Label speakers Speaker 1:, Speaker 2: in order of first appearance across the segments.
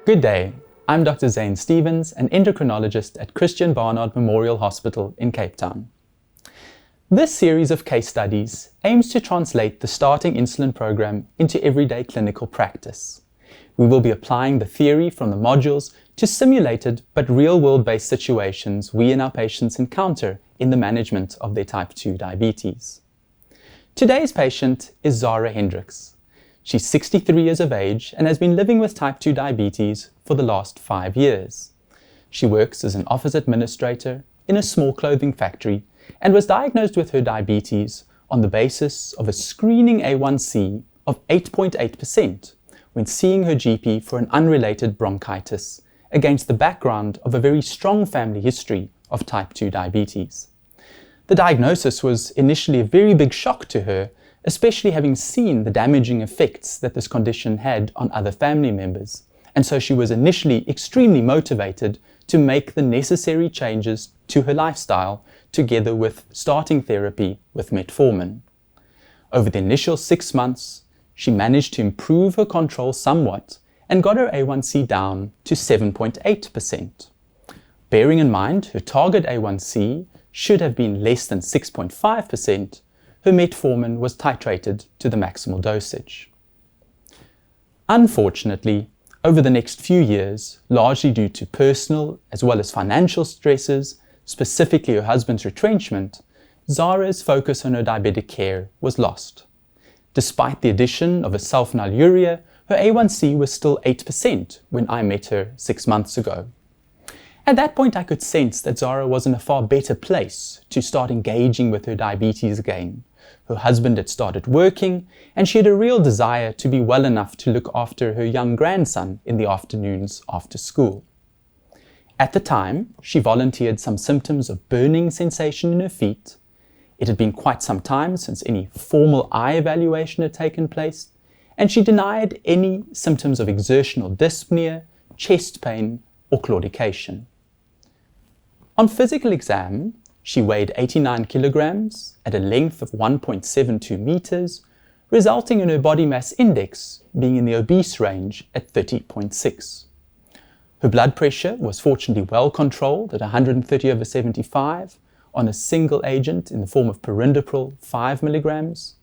Speaker 1: Good day, I'm Dr. Zane Stevens, an endocrinologist at Christian Barnard Memorial Hospital in Cape Town. This series of case studies aims to translate the starting insulin program into everyday clinical practice. We will be applying the theory from the modules to simulated but real-world based situations we and our patients encounter in the management of their type 2 diabetes. Today's patient is Zara Hendricks. She's 63 years of age and has been living with type 2 diabetes for the last 5 years. She works as an office administrator in a small clothing factory and was diagnosed with her diabetes on the basis of a screening A1C of 8.8% when seeing her GP for an unrelated bronchitis against the background of a very strong family history of type 2 diabetes. The diagnosis was initially a very big shock to her, especially having seen the damaging effects that this condition had on other family members, and so she was initially extremely motivated to make the necessary changes to her lifestyle together with starting therapy with metformin. Over the initial 6 months, she managed to improve her control somewhat and got her A1C down to 7.8%. Bearing in mind her target A1C should have been less than 6.5%, her metformin was titrated to the maximal dosage. Unfortunately, over the next few years, largely due to personal as well as financial stresses, specifically her husband's retrenchment, Zara's focus on her diabetic care was lost. Despite the addition of a sulfonylurea, her A1C was still 8% when I met her 6 months ago. At that point, I could sense that Zara was in a far better place to start engaging with her diabetes again. Her husband had started working, and she had a real desire to be well enough to look after her young grandson in the afternoons after school. At the time, she volunteered some symptoms of burning sensation in her feet. It had been quite some time since any formal eye evaluation had taken place, and she denied any symptoms of exertional dyspnea, chest pain, or claudication. On physical exam, she weighed 89 kilograms at a length of 1.72 meters, resulting in her body mass index being in the obese range at 30.6. Her blood pressure was fortunately well controlled at 130/75 on a single agent in the form of perindopril 5 milligrams,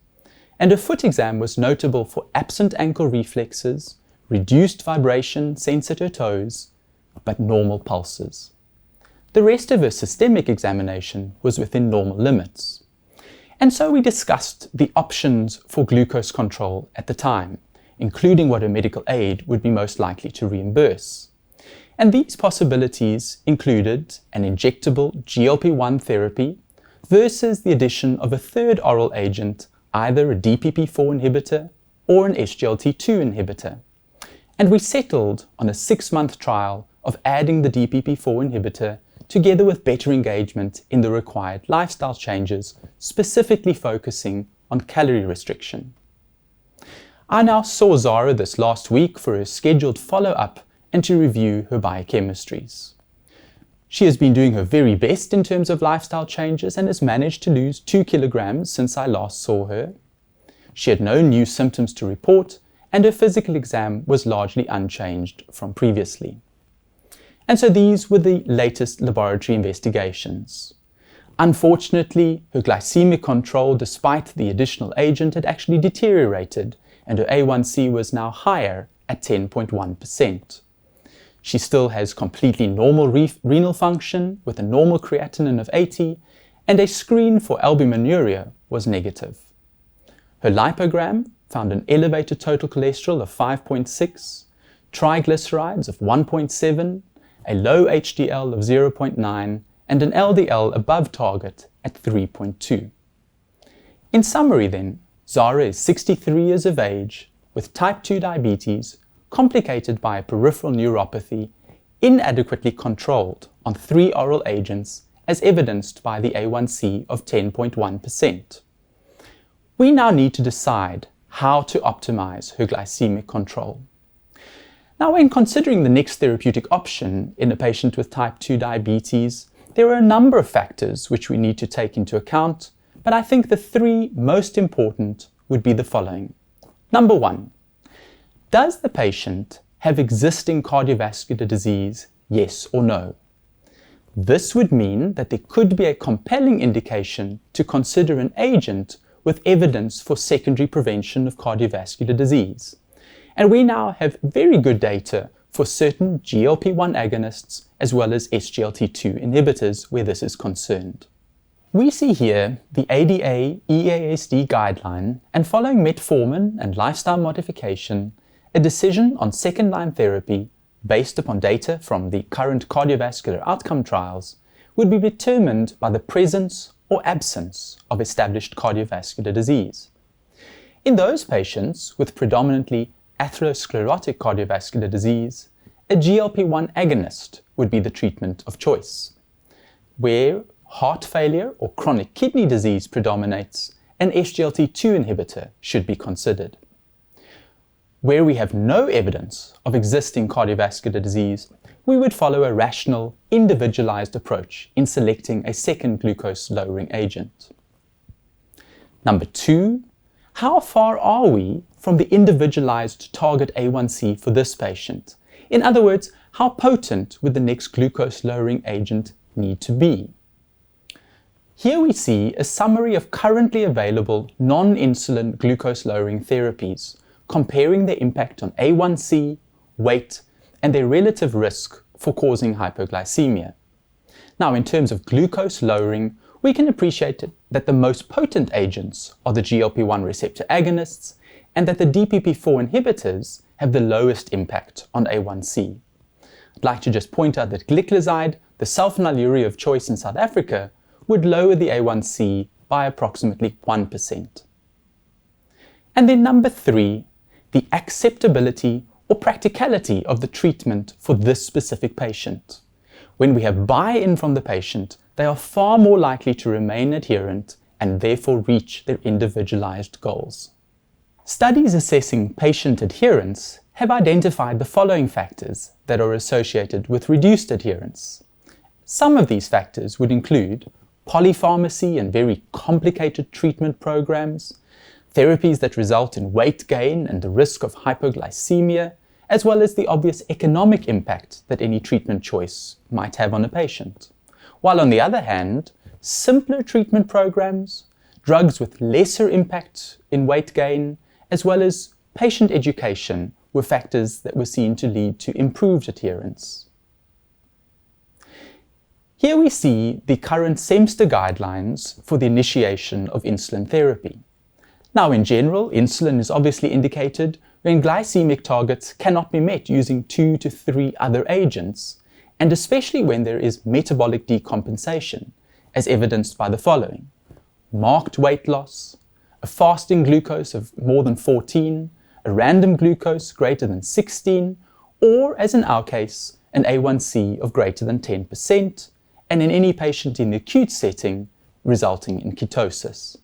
Speaker 1: and her foot exam was notable for absent ankle reflexes, reduced vibration sense at her toes, but normal pulses. The rest of her systemic examination was within normal limits. And so we discussed the options for glucose control at the time, including what her medical aid would be most likely to reimburse. And these possibilities included an injectable GLP-1 therapy versus the addition of a third oral agent, either a DPP-4 inhibitor or an SGLT2 inhibitor. And we settled on a 6-month trial of adding the DPP-4 inhibitor together with better engagement in the required lifestyle changes, specifically focusing on calorie restriction. I now saw Zara this last week for her scheduled follow-up and to review her biochemistries. She has been doing her very best in terms of lifestyle changes and has managed to lose 2 kilograms since I last saw her. She had no new symptoms to report, and her physical exam was largely unchanged from previously. And so these were the latest laboratory investigations. Unfortunately, her glycemic control, despite the additional agent, had actually deteriorated, and her A1C was now higher at 10.1%. She still has completely normal renal function with a normal creatinine of 80, and a screen for albuminuria was negative. Her lipogram found an elevated total cholesterol of 5.6, triglycerides of 1.7, a low HDL of 0.9, and an LDL above target at 3.2. In summary then, Zara is 63 years of age with type 2 diabetes, complicated by a peripheral neuropathy, inadequately controlled on 3 oral agents as evidenced by the A1C of 10.1%. We now need to decide how to optimize her glycemic control. Now, when considering the next therapeutic option in a patient with type 2 diabetes, there are a number of factors which we need to take into account, but I think the 3 most important would be the following. Number 1, does the patient have existing cardiovascular disease, yes or no. This would mean that there could be a compelling indication to consider an agent with evidence for secondary prevention of cardiovascular disease. And we now have very good data for certain GLP-1 agonists as well as SGLT2 inhibitors where this is concerned. We see here the ADA EASD guideline, and following metformin and lifestyle modification, a decision on second-line therapy based upon data from the current cardiovascular outcome trials would be determined by the presence or absence of established cardiovascular disease. In those patients with predominantly atherosclerotic cardiovascular disease, a GLP-1 agonist would be the treatment of choice. Where heart failure or chronic kidney disease predominates, an SGLT2 inhibitor should be considered. Where we have no evidence of existing cardiovascular disease, we would follow a rational, individualized approach in selecting a second glucose-lowering agent. Number 2, how far are we from the individualized target A1C for this patient? In other words, how potent would the next glucose-lowering agent need to be? Here we see a summary of currently available non-insulin glucose-lowering therapies, comparing their impact on A1C, weight, and their relative risk for causing hypoglycemia. Now, in terms of glucose lowering, we can appreciate that the most potent agents are the GLP-1 receptor agonists, and that the DPP-4 inhibitors have the lowest impact on A1C. I'd like to just point out that gliclazide, the sulfonylurea of choice in South Africa, would lower the A1C by approximately 1%. And then number 3, the acceptability or practicality of the treatment for this specific patient. When we have buy-in from the patient, they are far more likely to remain adherent and therefore reach their individualized goals. Studies assessing patient adherence have identified the following factors that are associated with reduced adherence. Some of these factors would include polypharmacy and very complicated treatment programs, therapies that result in weight gain and the risk of hypoglycemia, as well as the obvious economic impact that any treatment choice might have on a patient. While on the other hand, simpler treatment programs, drugs with lesser impact in weight gain, as well as patient education were factors that were seen to lead to improved adherence. Here we see the current SEMSTA guidelines for the initiation of insulin therapy. Now, in general, insulin is obviously indicated when glycemic targets cannot be met using 2 to 3 other agents, and especially when there is metabolic decompensation, as evidenced by the following: marked weight loss, a fasting glucose of more than 14, a random glucose greater than 16, or, as in our case, an A1C of greater than 10%, and in any patient in the acute setting, resulting in ketosis.